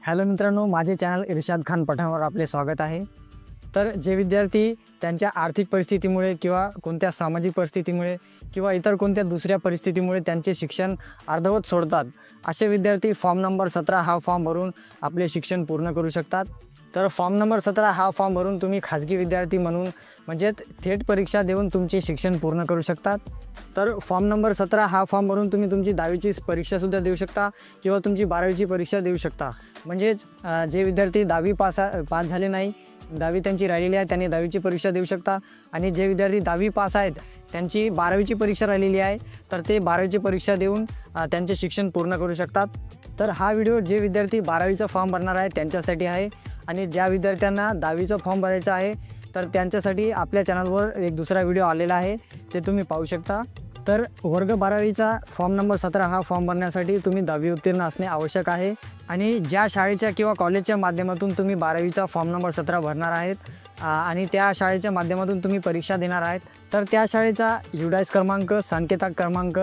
Hello मित्रांनो, माझे channel इर्शाद खान पठाणवर आपले स्वागत आहे। तर जे विद्यार्थी त्यांच्या आर्थिक परिस्थितीमुळे किंवा कोणत्या सामाजिक परिस्थितीमुळे किंवा इतर कोणत्या दुसऱ्या परिस्थितीमुळे त्यांचे शिक्षण अर्धवट सोडतात, असे विद्यार्थी फॉर्म नंबर 17 हा फॉर्म भरून आपले शिक्षण पूर्ण करू शकतात। तर फॉर्म नंबर 17 हा फॉर्म भरून तुम्ही खाजगी विद्यार्थी म्हणून म्हणजेच थेट परीक्षा देऊन तुमचे शिक्षण पूर्ण करू शकतात। तर फॉर्म नंबर 17 हा फॉर्म भरून तुम्ही तुमची 10वीची परीक्षासुद्धा देऊ शकता किंवा तुमची 12वीची परीक्षा देऊ शकता। म्हणजेच जे विद्यार्थी 10वी पास झाले नाही, 10वी त्यांची राहिलेली आहे, त्यांनी 10वीची परीक्षा देऊ शकता। आणि जे विद्यार्थी 10वी पास आहेत, त्यांची 12वीची परीक्षा राहिलेली आहे, तर ते 12वीची परीक्षा देऊन त्यांचे शिक्षण पूर्ण करू शकतात। तर हा व्हिडिओ जे विद्यार्थी 12वीचा फॉर्म भरणार आहे त्यांच्यासाठी आहे, आणि ज्या विद्यार्थ्यांना 10वीचा फॉर्म भरायचा आहे तर त्यांच्यासाठी आपल्या चॅनलवर एक दुसरा व्हिडिओ आलेला आहे, ते तुम्ही पाहू शकता। तर वर्ग 12वीचा फॉर्म नंबर 17 हा फॉर्म भरण्यासाठी तुम्ही 10वी उत्तीर्ण असणे आवश्यक आहे। आणि ज्या शाळेच्या किंवा कॉलेजच्या माध्यमातून तुम्ही 12वीचा फॉर्म नंबर 17 भरणार आहेत आणि त्या शाळेच्या माध्यमातून तुम्ही परीक्षा देणार आहेत, तर त्या शाळेचा युडायस क्रमांक, संकेताक क्रमांक,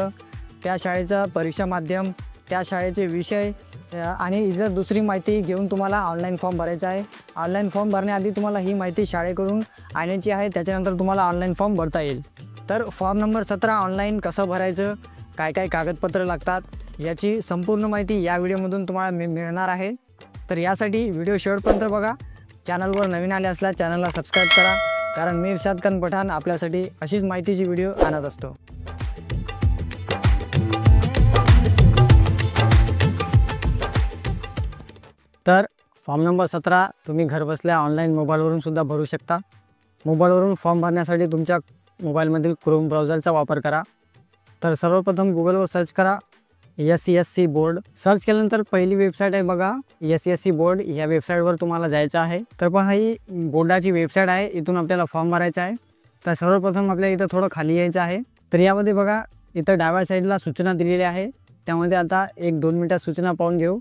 त्या शाळेचा परीक्षा माध्यम, त्या शाळेचे विषय आणि इतर दुसरी माहिती घेऊन तुम्हाला ऑनलाईन फॉर्म भरायचा आहे। ऑनलाईन फॉर्म भरण्याआधी तुम्हाला ही माहिती शाळेकडून आणायची आहे, त्याच्यानंतर तुम्हाला ऑनलाईन फॉर्म भरता येईल। तर फॉर्म नंबर 17 ऑनलाईन कसं भरायचं, काय काय कागदपत्र लागतात, याची संपूर्ण माहिती या व्हिडिओमधून तुम्हाला मिळणार आहे। तर यासाठी व्हिडिओ शेवटपर्यंत बघा। चॅनलवर नवीन आले असल्यास चॅनलला सबस्क्राईब करा, कारण मी इर्शाद खान पठाण आपल्यासाठी अशीच माहितीची व्हिडिओ आणत असतो। तर फॉर्म नंबर 17 तुम्ही घरबसल्या ऑनलाईन मोबाईलवरून सुद्धा भरू शकता। मोबाईलवरून फॉर्म भरण्यासाठी तुमच्या मोबाईलमधील क्रोम ब्राउझरचा वापर करा। तर सर्वप्रथम गुगलवर सर्च करा SCSC बोर्ड। सर्च केल्यानंतर पहिली वेबसाईट आहे बघा SCSC बोर्ड, या वेबसाईटवर तुम्हाला जायचं आहे। तर पहा, ही बोर्डाची वेबसाईट आहे, इथून आपल्याला फॉर्म भरायचा आहे। तर सर्वप्रथम आपल्याला इथं थोडं खाली यायचं आहे। तर यामध्ये बघा, इथं डाव्या साईडला सूचना दिलेल्या आहे, त्यामध्ये आता 1-2 मिनिटात सूचना पाहून घेऊ।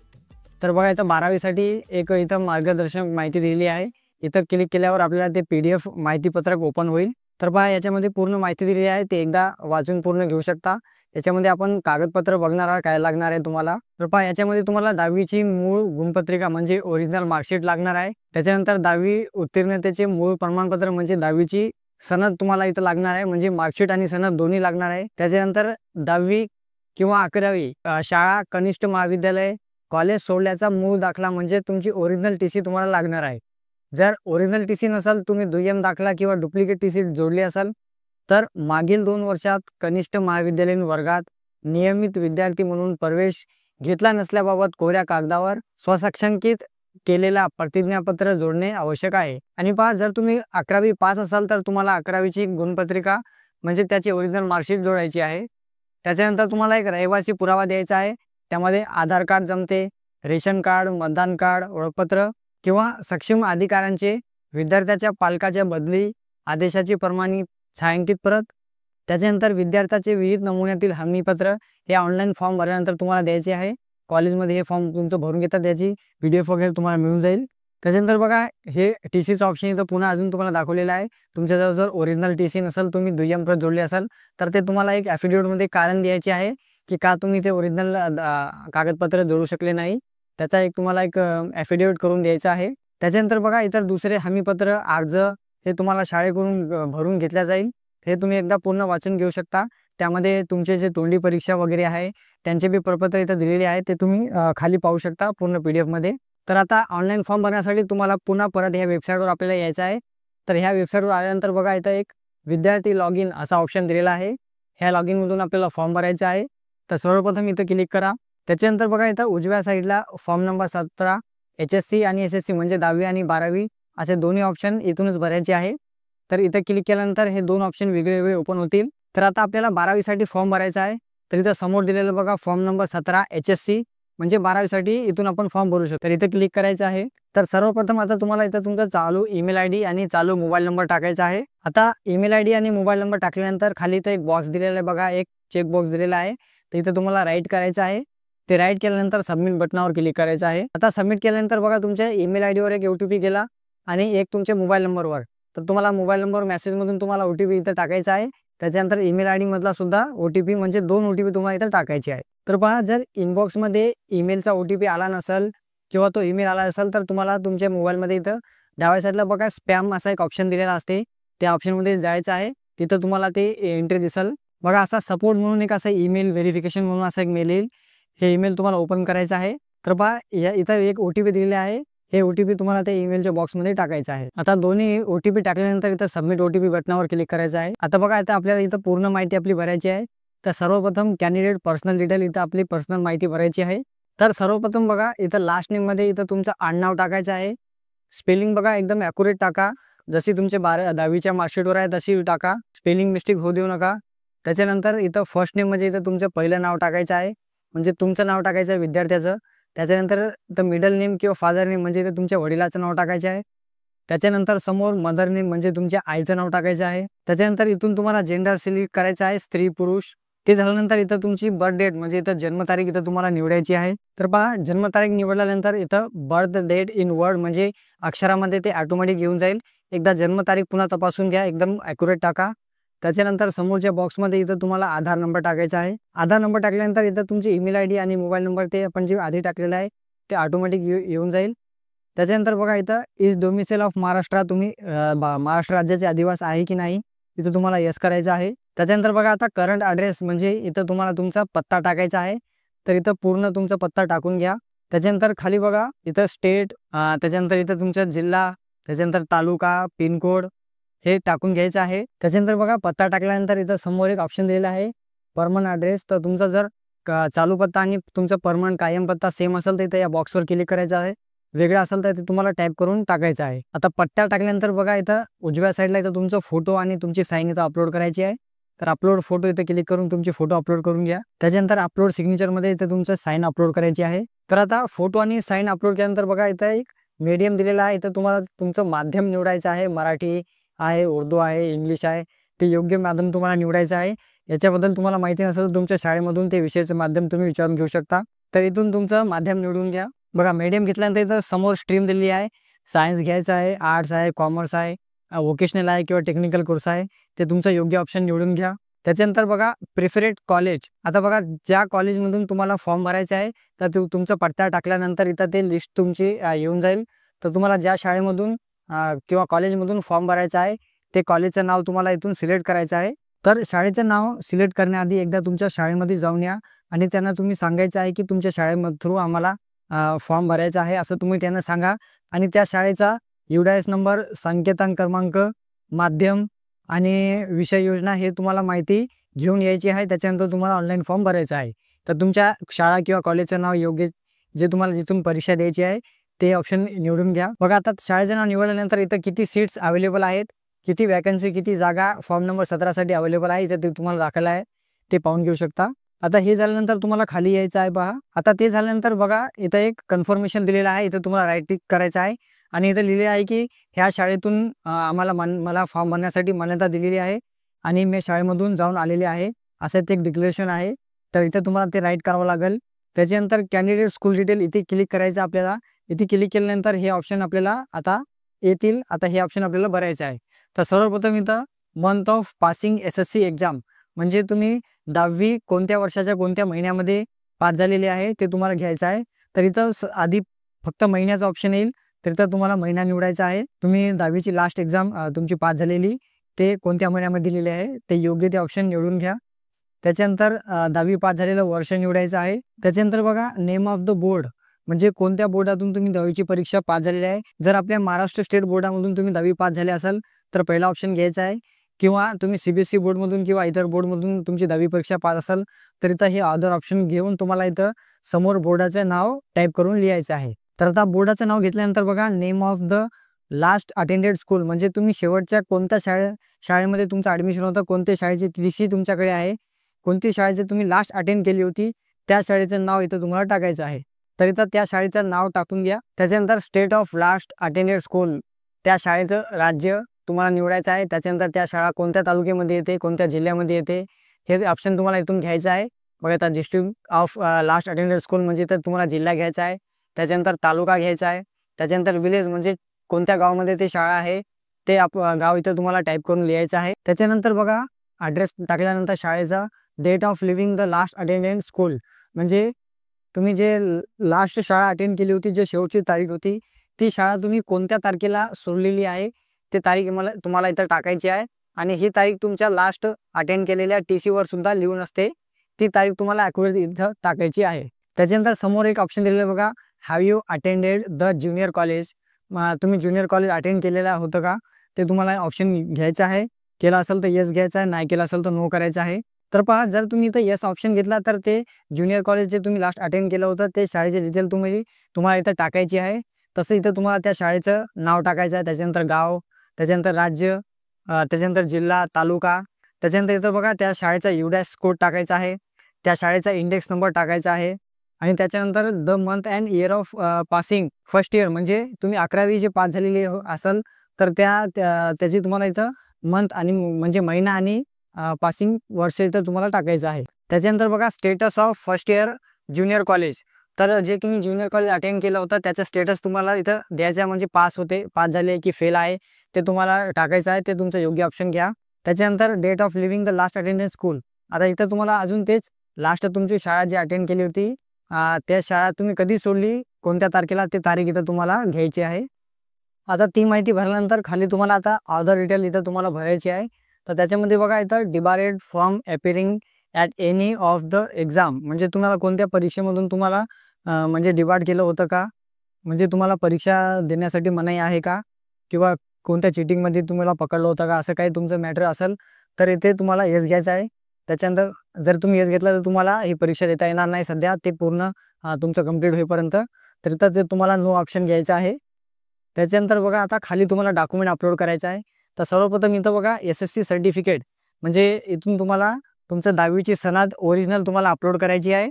तर बघा, इथं 12वीसाठी एक इथं मार्गदर्शक माहिती दिलेली आहे। इथं क्लिक केल्यावर आपल्याला ते PDF माहितीपत्रक ओपन होईल। तर पहा, याच्यामध्ये पूर्ण माहिती दिलेली आहे, ते एकदा वाचून पूर्ण घेऊ शकता। याच्यामध्ये आपण कागदपत्र बघणार आहोत, काय लागणार आहे तुम्हाला। तर पहा, याच्यामध्ये तुम्हाला 10वीची मूळ गुणपत्रिका म्हणजे ओरिजिनल मार्कशीट लागणार आहे। त्याच्यानंतर 10वी उत्तीर्णतेचे मूळ प्रमाणपत्र म्हणजे 10वीची सनद तुम्हाला इथं लागणार आहे, म्हणजे मार्कशीट आणि सनद दोन्ही लागणार आहे। त्याच्यानंतर 10वी किंवा 11वी शाळा, कनिष्ठ महाविद्यालय, कॉलेज सोडल्याचा मूळ दाखला म्हणजे तुमची ओरिजिनल TC तुम्हाला लागणार आहे। जर ओरिजिनल TC नसेल, तुम्ही दुय्यम दाखला किंवा डुप्लिकेट TC जोडली असाल, तर मागील 2 वर्षात कनिष्ठ महाविद्यालयीन वर्गात नियमित विद्यार्थी म्हणून प्रवेश घेतला नसल्याबाबत कोऱ्या कागदावर स्वसाक्षांकित केलेला प्रतिज्ञापत्र जोडणे आवश्यक आहे। आणि पहा, जर तुम्ही 11वी पास असाल तर तुम्हाला 11वीची गुणपत्रिका म्हणजे त्याची ओरिजिनल मार्कशीट जोडायची आहे। त्याच्यानंतर तुम्हाला एक रहिवासी पुरावा द्यायचा आहे, त्यामध्ये आधार कार्ड जमते, रेशन कार्ड, मतदान कार्ड, ओळखपत्र किंवा सक्षम अधिकाऱ्यांचे विद्यार्थ्याच्या पालकाच्या बदली आदेशाची प्रमाणित छायांकित प्रत। त्याच्यानंतर विद्यार्थ्याचे विहित नमुन्यातील हमीपत्र हे ऑनलाईन फॉर्म भरल्यानंतर तुम्हाला द्यायचे आहे। कॉलेजमध्ये हे फॉर्म तुमचं भरून घेतात, त्याची PDF वगैरे तुम्हाला मिळून जाईल। त्याच्यानंतर बघा, हे TCचं ऑप्शन इथं पुन्हा अजून तुम्हाला दाखवलेलं आहे। तुमच्याजवळ जर ओरिजिनल TC नसेल, तुम्ही दुय्यम प्रत जोडली असाल, तर ते तुम्हाला एक ॲफिडेविटमध्ये कारण द्यायचे आहे की का तुम्ही ते ओरिजिनल कागदपत्र जोडू शकले नाही, त्याचा एक तुम्हाला एक ॲफिडेविट करून द्यायचा आहे। त्याच्यानंतर बघा, इतर दुसरे हमीपत्र, अर्ज हे तुम्हाला शाळेकडून भरून घेतल्या जाईल, हे तुम्ही एकदा पूर्ण वाचून घेऊ शकता। त्यामध्ये तुमचे जे तोंडी परीक्षा वगैरे आहे त्यांचे बी प्रपत्र इथं दिलेले आहे, ते तुम्ही खाली पाहू शकता पूर्ण PDF मध्ये। तर आता ऑनलाईन फॉर्म भरण्यासाठी तुम्हाला पुन्हा परत ह्या वेबसाईटवर आपल्याला यायचं आहे। तर ह्या वेबसाईटवर आल्यानंतर बघा, इथं एक विद्यार्थी लॉग इन असा ऑप्शन दिलेला आहे। ह्या लॉग इनमधून आपल्याला फॉर्म भरायचा आहे। तर सर्वप्रथम इथं क्लिक करा। त्याच्यानंतर बघा, इथं उजव्या साईडला फॉर्म नंबर 17 HSC आणि SSC म्हणजे 10वी आणि 12वी असे दोन्ही ऑप्शन इथूनच भरायचे आहे। तर इथं क्लिक केल्यानंतर हे 2 ऑप्शन वेगळे वेगळे ओपन होतील। तर आता आपल्याला 12वीसाठी फॉर्म भरायचा आहे। तर इथं समोर दिलेलं बघा, फॉर्म नंबर 17 HSC म्हणजे 12वीसाठी इथून आपण फॉर्म भरू शकतो। तर इथं क्लिक करायचं आहे। तर सर्वप्रथम आता तुम्हाला इथं तुमचा चालू ईमेल ID आणि चालू मोबाईल नंबर टाकायचा आहे। आता ईमेल ID आणि मोबाईल नंबर टाकल्यानंतर खाली इथं एक बॉक्स दिलेला आहे बघा, एक चेक बॉक्स दिलेला आहे, तर इथं तुम्हाला राईट करायचं आहे। ते राईट केल्यानंतर सबमिट बटनावर क्लिक करायचं आहे। आता सबमिट केल्यानंतर बघा, तुमच्या ईमेल ID वर एक OTP गेला आणि एक तुमच्या मोबाईल नंबरवर, तर तुम्हाला मोबाईल नंबर मेसेजमधून तुम्हाला OTP इथं टाकायचा आहे। त्याच्यानंतर ईमेल ID मधला सुद्धा OTP म्हणजे 2 OTP तुम्हाला इथं टाकायचे आहे। तर पहा, जर इनबॉक्समध्ये ईमेलचा OTP आला नसेल किंवा तो ईमेल आला असेल तर तुम्हाला तुमच्या मोबाईलमध्ये इथं डाव्या साईडला बघा स्पॅम असा एक ऑप्शन दिलेला असते, त्या ऑप्शनमध्ये जायचं आहे. तिथं तुम्हाला ते एंट्री दिसेल बघा. असा सपोर्ट म्हणून एक असा ईमेल व्हेरिफिकेशन म्हणून असा एक मेल येईल. हे ईमेल तुम्हाला ओपन करायचं आहे. तर पहा इथं एक OTP दिलेला आहे. हे OTP तुम्हाला त्या ईमेलच्या बॉक्समध्ये टाकायचं आहे. आता दोन्ही OTP टाकल्यानंतर इथं सबमिट OTP बटनावर क्लिक करायचं आहे. आता बघा इथं आपल्याला इथं पूर्ण माहिती आपली भरायची आहे. तर सर्वप्रथम कॅन्डिडेट पर्सनल डिटेल इथं आपली पर्सनल माहिती भरायची आहे. तर सर्वप्रथम बघा इथं लास्ट नेममध्ये इथं तुमचं आडनाव टाकायचं आहे. स्पेलिंग बघा एकदम ॲक्युरेट टाका. जशी तुमचे 10वीच्या मार्कशीटवर आहे तशी टाका. स्पेलिंग मिस्टेक होऊ देऊ नका. त्याच्यानंतर इथं फर्स्ट नेम म्हणजे इथं तुमचं पहिलं नाव टाकायचं आहे, म्हणजे तुमचं नाव टाकायचं आहे विद्यार्थ्याचं. त्याच्यानंतर इथं मिडल नेम किंवा फादर नेम म्हणजे इथं तुमच्या वडिलाचं नाव टाकायचं आहे. त्याच्यानंतर समोर मदर नेम म्हणजे तुमच्या आईचं नाव टाकायचं आहे. त्याच्यानंतर इथून तुम्हाला जेंडर सिलेक्ट करायचं आहे, स्त्री पुरुष. ते झाल्यानंतर इथं तुमची बर्थ डेट म्हणजे इथं जन्मतारीख इथं तुम्हाला निवडायची आहे. तर पहा जन्मतारीख निवडल्यानंतर इथं बर्थ डेट इन वर्ड म्हणजे अक्षरामध्ये ते ऑटोमॅटिक येऊन जाईल. एकदा जन्मतारीख पुन्हा तपासून घ्या, एकदम ॲक्युरेट टाका. त्याच्यानंतर समोरच्या बॉक्समध्ये इथं तुम्हाला आधार नंबर टाकायचा आहे. आधार नंबर टाकल्यानंतर इथं तुमची ईमेल ID आणि मोबाईल नंबर ते आपण जे आधी टाकलेलं आहे ते ऑटोमॅटिक येऊन जाईल. त्याच्यानंतर बघा इथं इज डोमिसाईल ऑफ महाराष्ट्र, तुम्ही महाराष्ट्र राज्याचे आदिवासी आहे की नाही इथं तुम्हाला येस करायचं आहे. त्याच्यानंतर बघा आता करंट ॲड्रेस म्हणजे इथं तुम्हाला तुमचा पत्ता टाकायचा आहे. तर इथं पूर्ण तुमचा पत्ता टाकून घ्या. त्याच्यानंतर खाली बघा इथं स्टेट, त्याच्यानंतर इथं तुमचा जिल्हा, त्याच्यानंतर तालुका, पिनकोड हे टाकून घ्यायचं आहे. त्याच्यानंतर बघा पत्ता टाकल्यानंतर इथं समोर एक ऑप्शन दिलेला आहे परमनंट ॲड्रेस. तर तुमचा जर चालू पत्ता आणि तुमचा परमनंट कायम पत्ता सेम असेल तर इथं या बॉक्सवर क्लिक करायचं आहे. वेगळा असेल तर ते तुम्हाला टाईप करून टाकायचं आहे. आता पत्ता टाकल्यानंतर बघा इथं उजव्या साईडला इथं तुमचा फोटो आणि तुमची साईन इथं अपलोड करायची आहे. तर अपलोड फोटो इथं क्लिक करून तुमचे फोटो अपलोड करून घ्या. त्याच्यानंतर अपलोड सिग्नेचरमध्ये इथं तुमचं साईन अपलोड करायची आहे. तर आता फोटो आणि साईन अपलोड केल्यानंतर बघा इथं एक मीडियम दिलेला आहे. इथं तुम्हाला तुमचं माध्यम निवडायचं आहे. मराठी आहे, उर्दू आहे, इंग्लिश आहे. ते योग्य माध्यम तुम्हाला निवडायचं आहे. याच्याबद्दल तुम्हाला माहिती नसेल तर तुमच्या शाळेमधून ते विषयाचं माध्यम तुम्ही विचारून घेऊ शकता. तर इथून तुमचं माध्यम निवडून घ्या. बघा मीडियम घेतल्यानंतर इथं समोर स्ट्रीम दिलेली आहे. सायन्स घ्यायचं आहे, आर्ट्स आहे, कॉमर्स आहे, व्होकेशनल आहे किंवा टेक्निकल कोर्स आहे. ते तुमचं योग्य ऑप्शन निवडून घ्या. त्याच्यानंतर बघा प्रिफरेड कॉलेज. आता बघा ज्या कॉलेजमधून तुम्हाला फॉर्म भरायचा आहे तर तुमचा पत्ता टाकल्यानंतर इथं ते लिस्ट तुमची येऊन जाईल. तर तुम्हाला ज्या शाळेमधून किंवा कॉलेजमधून फॉर्म भरायचा आहे ते कॉलेजचं नाव तुम्हाला इथून सिलेक्ट करायचं आहे. तर शाळेचं नाव सिलेक्ट करण्याआधी एकदा तुमच्या शाळेमध्ये जाऊन या आणि त्यांना तुम्ही सांगायचं आहे की तुमच्या थ्रू आम्हाला फॉर्म भरायचा आहे असं तुम्ही त्यांना सांगा. आणि त्या शाळेचा UDIS नंबर, संकेतांक क्रमांक, माध्यम आणि विषय योजना हे तुम्हाला माहिती घेऊन यायची आहे. त्याच्यानंतर तुम्हाला ऑनलाईन फॉर्म भरायचा आहे. तर तुमच्या शाळा किंवा कॉलेजचं नाव योग्य जे तुम्हाला जिथून परीक्षा द्यायची आहे ते ऑप्शन निवडून घ्या. बघा आता शाळेचं नाव निवडल्यानंतर इथं किती सीट्स अवेलेबल आहेत, किती वॅकन्सी, किती जागा फॉर्म नंबर 17साठी अवेलेबल आहे इथं ते तुम्हाला दाखल आहे, ते पाहून घेऊ शकता. आता हे झाल्यानंतर तुम्हाला खाली यायचं आहे पहा. आता ते झाल्यानंतर बघा इथं एक कन्फर्मेशन दिलेलं आहे. इथं तुम्हाला राईट टिक करायचं आहे आणि इथं लिहिलेलं आहे की ह्या शाळेतून मला फॉर्म भरण्यासाठी मान्यता दिलेली आहे आणि मी शाळेमधून जाऊन आलेले आहे असं ते एक डिक्लेरेशन आहे. तर इथं तुम्हाला ते राईट करावं लागेल. त्याच्यानंतर कॅन्डिडेट स्कूल डिटेल इथे क्लिक करायचं आपल्याला. इथे क्लिक केल्यानंतर हे ऑप्शन आपल्याला आता येतील. आता हे ऑप्शन आपल्याला भरायचं आहे. तर सर्वप्रथम इथं month of passing SSC exam म्हणजे तुम्ही 10वी कोणत्या वर्षाच्या कोणत्या महिन्यामध्ये पास झालेले आहे ते तुम्हाला घ्यायचं आहे. तर इथं आधी फक्त महिन्याचा ऑप्शन येईल. तर इथं तुम्हाला महिना निवडायचा आहे. तुम्ही 10वीची लास्ट एक्झाम तुमची पास झालेली ते कोणत्या महिन्यामध्ये दिलेले आहे ते योग्य ते ऑप्शन निवडून घ्या. त्याच्यानंतर 10वी पास झालेलं वर्ष निवडायचं आहे. त्याच्यानंतर बघा नेम ऑफ द बोर्ड म्हणजे कोणत्या बोर्डातून तुम्ही 10वीची परीक्षा पास झालेली आहे. जर आपल्या महाराष्ट्र स्टेट बोर्डामधून तुम्ही 10वी पास झाले असाल तर पहिला ऑप्शन घ्यायचा आहे. किंवा तुम्ही CBSE बोर्डमधून किंवा इतर बोर्डमधून तुमची 10वी परीक्षा पास असाल तर इथं हे अदर ऑप्शन घेऊन तुम्हाला इथं समोर बोर्डाचं नाव टाईप करून लिहायचं आहे. तर आता बोर्डाचं नाव घेतल्यानंतर बघा name of the last attended school म्हणजे तुम्ही शेवटच्या कोणत्या शाळेमध्ये तुमचं ॲडमिशन होतं, कोणत्या शाळेची TC तुमच्याकडे आहे, कोणती शाळेची तुम्ही लास्ट अटेंड केली होती त्या शाळेचं नाव इथं तुम्हाला टाकायचं आहे. तर इथं त्या शाळेचं नाव टाकून घ्या. त्याच्यानंतर state of last attended school त्या शाळेचं राज्य तुम्हाला निवडायचं आहे. त्याच्यानंतर त्या शाळा कोणत्या तालुक्यामध्ये येते, कोणत्या जिल्ह्यामध्ये येते हे ऑप्शन तुम्हाला इथून घ्यायचं आहे. बघा आता district of last attended school म्हणजे तर तुम्हाला जिल्हा घ्यायचा आहे. त्याच्यानंतर तालुका घ्यायचा आहे. त्याच्यानंतर विलेज म्हणजे कोणत्या गावामध्ये ते शाळा आहे ते गाव इथं तुम्हाला टाईप करून लिहायचं आहे. त्याच्यानंतर बघा ॲड्रेस टाकल्यानंतर शाळेचा date of leaving the last attended school म्हणजे तुम्ही जे लास्ट शाळा अटेंड केली होती, जे शेवटची तारीख होती, ती शाळा तुम्ही कोणत्या तारखेला सोडलेली आहे ते तारीख तुम्हाला इथं टाकायची आहे. आणि ही तारीख तुमच्या लास्ट अटेंड केलेल्या TCवर सुद्धा लिहून असते. ती तारीख तुम्हाला ॲक्युरेट इथं टाकायची आहे. त्याच्यानंतर समोर एक ऑप्शन दिलेलं बघा, have you attended the junior college. तुम्ही ज्युनियर कॉलेज अटेंड केलेलं होतं का, ते तुम्हाला ऑप्शन घ्यायचं आहे. केला असेल तर येस घ्यायचं आहे, नाही केलं असेल तर नो करायचं आहे. तर पहा, जर तुम्ही इथं येस ऑप्शन घेतला तर ते ज्युनियर कॉलेज जे तुम्ही लास्ट अटेंड केलं होतं ते शाळेचे डिटेल तुम्हाला इथं टाकायची आहे. तसं इथं तुम्हाला त्या शाळेचं नाव टाकायचं आहे, त्याच्यानंतर गाव, त्याच्यानंतर राज्य, त्याच्यानंतर जिल्हा, तालुका, त्याच्यानंतर इथं बघा त्या शाळेचा UDAS कोड टाकायचा आहे, त्या शाळेचा इंडेक्स नंबर टाकायचा आहे. आणि त्याच्यानंतर the month and year of passing first year, म्हणजे तुम्ही 11वी जे पास झालेली असेल तर त्याची तुम्हाला इथं मंथ आणि म्हणजे महिना आणि पासिंग वर्ष इथं तुम्हाला टाकायचं आहे. त्याच्यानंतर बघा status of first year junior college. तर जे तुम्ही ज्युनियर कॉलेज अटेंड केलं होतं त्याचं स्टेटस तुम्हाला इथं द्यायचं आहे, म्हणजे पास झाले की फेल आहे ते तुम्हाला टाकायचं आहे. ते तुमचं योग्य ऑप्शन घ्या. त्याच्यानंतर date of leaving the last attendance school. आता इथं तुम्हाला अजून तेच लास्ट तुमची शाळा जी अटेंड केली होती त्या शाळा तुम्ही कधी सोडली, कोणत्या तारखेला, ते तारीख इथं तुम्हाला घ्यायची आहे. आता ती माहिती भरल्यानंतर खाली तुम्हाला आता अदर डिटेल इथं तुम्हाला भरायची आहे. तर त्याच्यामध्ये बघा इथं debarred from appearing at any of the exam, म्हणजे तुम्हाला कोणत्या परीक्षेमधून तुम्हाला म्हणजे डिबार्ड केलं होतं का, म्हणजे तुम्हाला परीक्षा देण्यासाठी मनाई आहे का, किंवा कोणत्या चिटिंगमध्ये तुम्हाला पकडलं होतं का, असं काही तुमचं मॅटर असेल तर इथे तुम्हाला येस घ्यायचं आहे. त्याच्यानंतर जर तुम्ही येस घेतला तर तुम्हाला ही परीक्षा देता येणार नाही सध्या, ते पूर्ण तुमचं कंप्लीट होईपर्यंत. तर इथं ते तुम्हाला नो ऑप्शन घ्यायचं आहे. त्याच्यानंतर बघा आता खाली तुम्हाला डॉक्युमेंट अपलोड करायचं आहे. तर सर्वप्रथम इथं बघा SSC सर्टिफिकेट, म्हणजे इथून तुम्हाला तुमचं 10वीची सनद ओरिजिनल तुम्हाला अपलोड करायची आहे.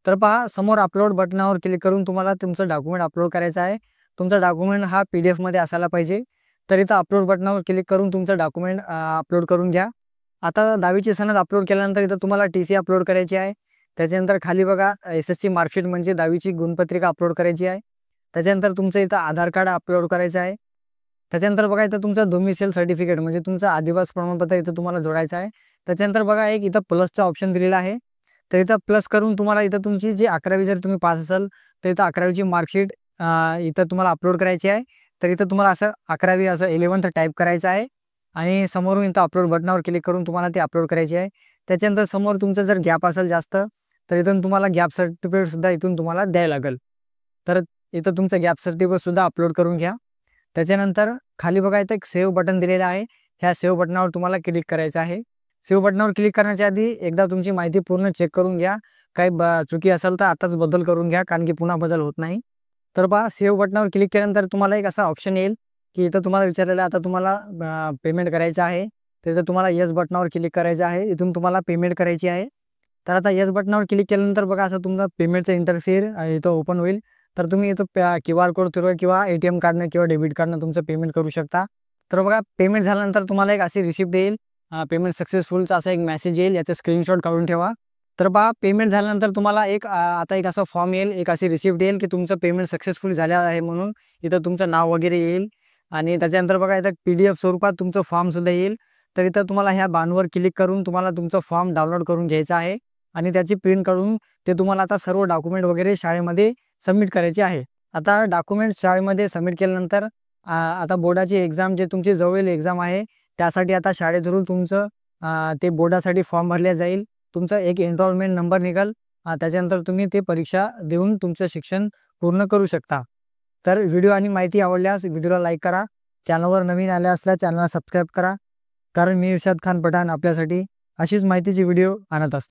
तर पहा, समोर अपलोड बटनावर क्लिक करून तुम्हाला तुमचं डॉक्युमेंट अपलोड करायचं आहे. तुमचा डॉक्युमेंट हा PDF मध्ये असायला पाहिजे. तर इथं अपलोड बटनावर क्लिक करून तुमचं डॉक्युमेंट अपलोड करून घ्या. आता 10वीची सनद अपलोड केल्यानंतर इथं तुम्हाला TC अपलोड करायची आहे. त्याच्यानंतर खाली बघा SSC मार्कशीट म्हणजे 10वीची गुणपत्रिका अपलोड करायची आहे. त्याच्यानंतर तुमचं इथं आधार कार्ड अपलोड करायचं आहे. त्याच्यानंतर बघा इथं तुमचं डोमिसाईल सर्टिफिकेट म्हणजे तुमचं आदिवासी प्रमाणपत्र इथं तुम्हाला जोडायचं आहे. त्याच्यानंतर बघा एक इथं प्लसचा ऑप्शन दिलेला आहे. तर इथं प्लस करून तुम्हाला इथं तुमची जी 11वी जर तुम्ही पास असाल तर इथं 11वीची मार्कशीट इथं तुम्हाला अपलोड करायची आहे. तर इथं तुम्हाला असं 11वी असं 11th टाईप करायचं आहे आणि समोरून इथं अपलोड बटनावर क्लिक करून तुम्हाला ते अपलोड करायचे आहे. त्याच्यानंतर समोर तुमचं जर गॅप असेल जास्त तर इथून तुम्हाला गॅप सर्टिफिकेटसुद्धा इथून तुम्हाला द्यायला लागेल. तर इथं तुमचं गॅप सर्टिफिकेटसुद्धा अपलोड करून घ्या. त्याच्यानंतर खाली बघा इथं एक सेव्ह बटन दिलेलं आहे. ह्या सेव्ह बटनावर तुम्हाला क्लिक करायचं आहे. सेव्ह बटनावर क्लिक करण्याच्या आधी एकदा तुमची माहिती पूर्ण चेक करून घ्या. काही चुकी असेल तर आताच बदल करून घ्या, कारण की पुन्हा बदल होत नाही. तर पहा, सेव्ह बटनावर क्लिक केल्यानंतर तुम्हाला एक असा ऑप्शन येईल की इथं तुम्हाला विचारलेलं आता तुम्हाला पेमेंट करायचं आहे. तर इथं तुम्हाला येस बटनावर क्लिक करायचं आहे. इथून तुम्हाला पेमेंट करायची आहे. तर आता येस बटनावर क्लिक केल्यानंतर बघा असं तुमचं पेमेंटचं इंटरफेअर इथं ओपन होईल. तर तुम्ही इथं QR कोड थ्रू किंवा ATM कार्डनं किंवा डेबिट कार्डनं तुमचं पेमेंट करू शकता. तर बघा पेमेंट झाल्यानंतर तुम्हाला एक अशी रिसिप्ट येईल, पेमेंट सक्सेसफुलचा असा एक मेसेज येईल, याचं स्क्रीनशॉट काढून ठेवा. तर पहा, पेमेंट झाल्यानंतर तुम्हाला आता एक असा फॉर्म येईल, एक अशी रिसिप्ट येईल की तुमचं पेमेंट सक्सेसफुल झालं आहे म्हणून. इथं तुमचं नाव वगैरे येईल आणि त्याच्यानंतर बघा इथं PDF स्वरूपात तुमचं फॉर्मसुद्धा येईल. तर इथं तुम्हाला ह्या बाणवर क्लिक करून तुम्हाला तुमचं फॉर्म डाउनलोड करून घ्यायचं आहे आणि त्याची प्रिंट काढून ते तुम्हाला आता सर्व डॉक्युमेंट वगैरे शाळेमध्ये सबमिट करायचे आहे. आता डॉक्युमेंट शाळेमध्ये सबमिट केल्यानंतर आता बोर्डाची एक्झाम, जे तुमची जवळील एक्झाम आहे त्यासाठी आता शाळे थ्रू तुमचं ते बोर्डासाठी फॉर्म भरले जाईल. तुमचा एक एनरोलमेंट नंबर निघेल. त्याच्यानंतर तुम्ही ते परीक्षा देऊन तुमचं शिक्षण पूर्ण करू शकता. तर व्हिडिओ आणि माहिती आवडल्यास व्हिडिओला लाईक करा. चॅनलवर नवीन आले असल्यास चॅनलला सबस्क्राईब करा, कारण मी इर्शाद खान पठाण आपल्यासाठी अशीच माहितीची व्हिडिओ आणत असतो.